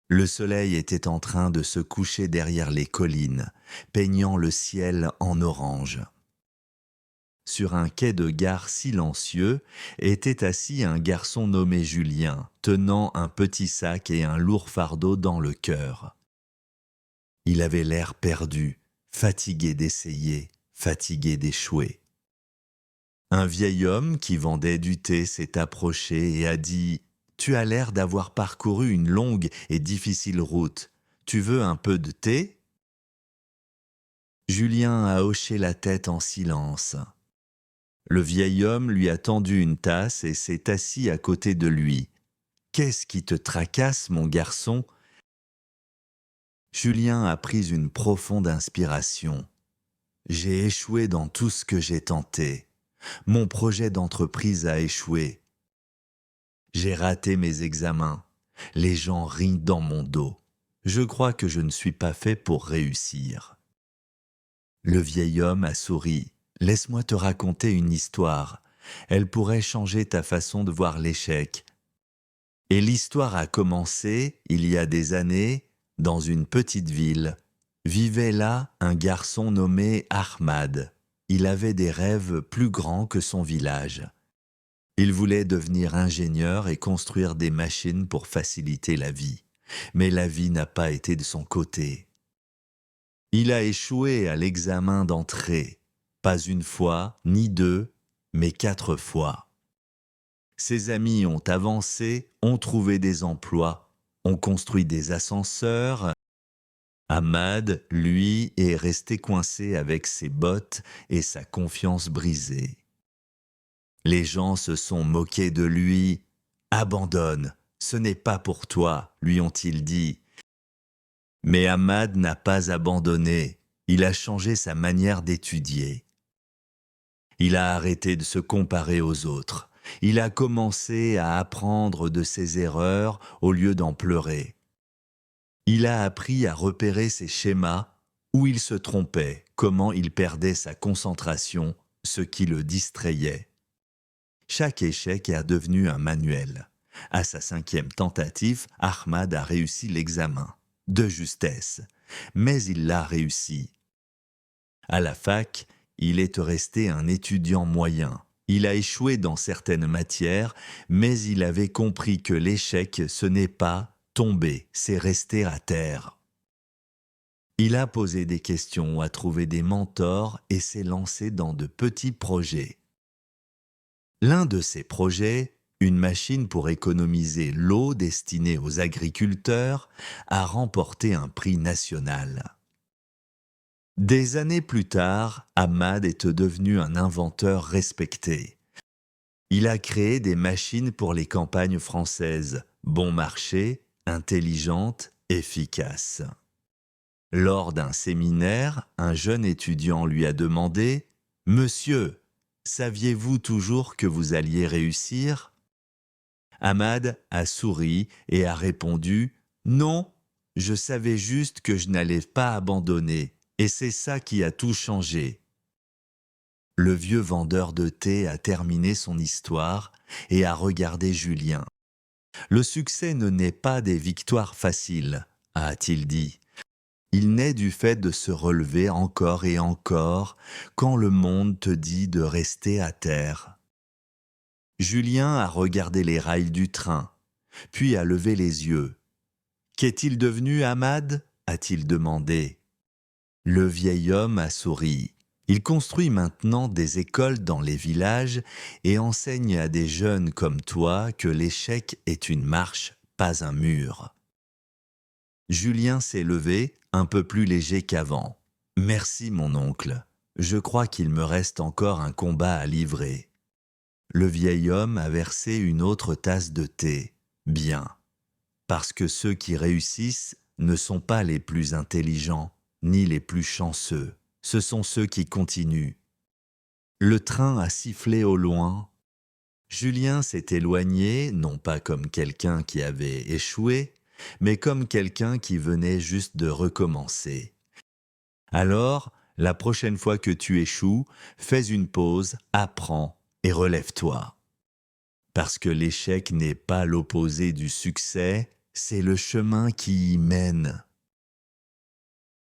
Le soleil était en train de se coucher derrière les collines, peignant le ciel en orange. Sur un quai de gare silencieux était assis un garçon nommé Julien, tenant un petit sac et un lourd fardeau dans le cœur. Il avait l'air perdu, fatigué d'essayer, fatigué d'échouer. Un vieil homme qui vendait du thé s'est approché et a dit « Tu as l'air d'avoir parcouru une longue et difficile route. Tu veux un peu de thé ?» Julien a hoché la tête en silence. Le vieil homme lui a tendu une tasse et s'est assis à côté de lui. « Qu'est-ce qui te tracasse, mon garçon ?» Julien a pris une profonde inspiration. « J'ai échoué dans tout ce que j'ai tenté. Mon projet d'entreprise a échoué. J'ai raté mes examens. Les gens rient dans mon dos. Je crois que je ne suis pas fait pour réussir. » Le vieil homme a souri. « Laisse-moi te raconter une histoire. Elle pourrait changer ta façon de voir l'échec. » Et l'histoire a commencé, il y a des années, dans une petite ville. Vivait là un garçon nommé Ahmad. Il avait des rêves plus grands que son village. Il voulait devenir ingénieur et construire des machines pour faciliter la vie. Mais la vie n'a pas été de son côté. Il a échoué à l'examen d'entrée, pas une fois, ni deux, mais 4 fois. Ses amis ont avancé, ont trouvé des emplois, ont construit des ascenseurs. Ahmad, lui, est resté coincé avec ses bottes et sa confiance brisée. Les gens se sont moqués de lui. « Abandonne, ce n'est pas pour toi », lui ont-ils dit. Mais Ahmad n'a pas abandonné, il a changé sa manière d'étudier. Il a arrêté de se comparer aux autres. Il a commencé à apprendre de ses erreurs au lieu d'en pleurer. Il a appris à repérer ses schémas, où il se trompait, comment il perdait sa concentration, ce qui le distrayait. Chaque échec est devenu un manuel. À sa 5e tentative, Ahmad a réussi l'examen, de justesse, mais il l'a réussi. À la fac, il est resté un étudiant moyen. Il a échoué dans certaines matières, mais il avait compris que l'échec, ce n'est pas tomber, c'est rester à terre. Il a posé des questions, a trouvé des mentors et s'est lancé dans de petits projets. L'un de ces projets, une machine pour économiser l'eau destinée aux agriculteurs, a remporté un prix national. Des années plus tard, Ahmad est devenu un inventeur respecté. Il a créé des machines pour les campagnes françaises, bon marché, intelligentes, efficaces. Lors d'un séminaire, un jeune étudiant lui a demandé « Monsieur, saviez-vous toujours que vous alliez réussir ?» Ahmad a souri et a répondu « Non, je savais juste que je n'allais pas abandonner, et c'est ça qui a tout changé. » Le vieux vendeur de thé a terminé son histoire et a regardé Julien. « Le succès ne naît pas des victoires faciles, a-t-il dit. Il naît du fait de se relever encore et encore quand le monde te dit de rester à terre. » Julien a regardé les rails du train, puis a levé les yeux. « Qu'est-il devenu, Ahmad ?» a-t-il demandé. Le vieil homme a souri. Il construit maintenant des écoles dans les villages et enseigne à des jeunes comme toi que l'échec est une marche, pas un mur. Julien s'est levé, un peu plus léger qu'avant. « Merci, mon oncle. Je crois qu'il me reste encore un combat à livrer. » Le vieil homme a versé une autre tasse de thé. « Bien. Parce que ceux qui réussissent ne sont pas les plus intelligents, ni les plus chanceux. Ce sont ceux qui continuent. » Le train a sifflé au loin. Julien s'est éloigné, non pas comme quelqu'un qui avait échoué, mais comme quelqu'un qui venait juste de recommencer. Alors, la prochaine fois que tu échoues, fais une pause, apprends et relève-toi. Parce que l'échec n'est pas l'opposé du succès, C'est le chemin qui y mène.